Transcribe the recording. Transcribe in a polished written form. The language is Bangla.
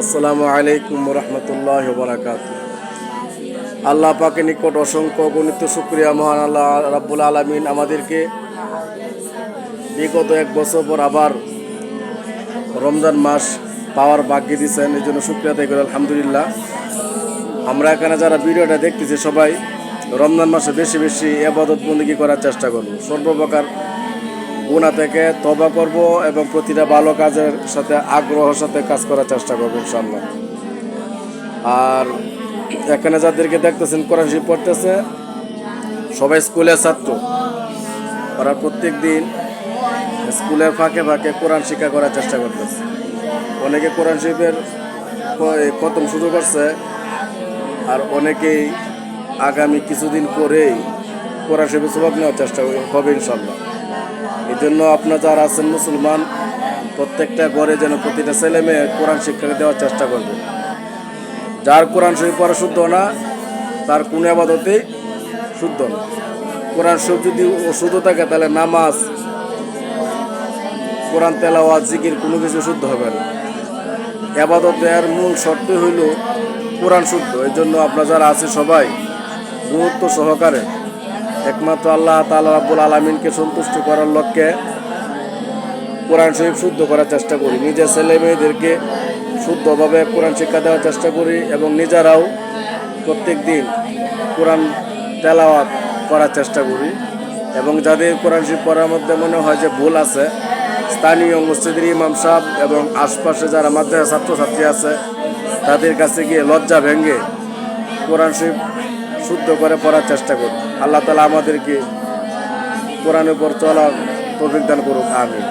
আসসালামু আলাইকুম রহমতুল্লাহ বারাকাতু। আল্লাহ পাকের নিকট অসংখ্য গণিত শুকরিয়া। মহান আল্লাহ রাব্বুল আলামিন আমাদেরকে বিগত এক বছর পর আবার রমজান মাস পাওয়ার ভাগ্য দিয়েছেন, এই জন্য শুকরিয়া আদায় করি আলহামদুলিল্লাহ। আমরা এখানে যারা ভিডিওটা দেখতেছি সবাই রমজান মাসে বেশি বেশি ইবাদত বন্দেগী করার চেষ্টা করব, সর্বপ্রকার গুনাহ থেকে তওবা করব এবং প্রতিটা ভালো কাজের সাথে আগ্রহের সাথে কাজ করার চেষ্টা করব ইনশাআল্লাহ। আর এখানে যাদেরকে দেখতেছেন কোরআন শরীফ পড়তেছে সবাই স্কুলের ছাত্র। ওরা প্রত্যেক দিন স্কুলের ফাঁকে ফাঁকে কোরআন শিক্ষা করার চেষ্টা করতেছে। অনেকে কোরআন শরীফের খতম শুরু করছে, আর অনেকেই আগামী কিছুদিন পরেই কোরআন শরীফের সবক নেওয়ার চেষ্টা হবে ইনশাআল্লাহ। এই জন্য আপনার যারা আছেন মুসলমান, প্রত্যেকটা ঘরে যেন প্রতিটা ছেলে মেয়ে কোরআন শিক্ষা দেওয়ার চেষ্টা করবে। যার কোরআন শরীফ পড়া শুদ্ধ না, তার কোনো ইবাদতেই শুদ্ধ না। কোরআন শরীফ যদি অশুদ্ধ থাকে তাহলে নামাজ, কোরআন তেলাওয়াত, জিকির কোনো কিছু শুদ্ধ হবে না। ইবাদতের মূল শর্তই হইল কোরআন শুদ্ধ। এই জন্য আপনারা যারা আছে সবাই গুরুত্ব সহকারে একমাত্র আল্লাহ তাআলা রাব্বুল আলামিনকে সন্তুষ্ট করার লক্ষ্যে কোরআন শরীফ শুদ্ধ করার চেষ্টা করি। নিজের ছেলে মেয়েদেরকে শুদ্ধভাবে কোরআন শিক্ষা দেওয়ার চেষ্টা করি এবং নিজেরাও প্রত্যেক দিন কোরআন তেলাওয়াত করার চেষ্টা করি। এবং যাদের কোরআন শরীফ পড়ার মধ্যে মনে হয় যে ভুল আছে, স্থানীয় মসজিদের ইমাম সাহেব এবং আশপাশে যারা মাদ্রাসা ছাত্রছাত্রী আছে তাদের কাছে গিয়ে লজ্জা ভেঙে কোরআন শরীফ শুদ্ধ করে পড়ার চেষ্টা করি। আল্লাহ তাআলা আমাদেরকে কোরআনের উপর চলার তৌফিক দান করুক, আমিন।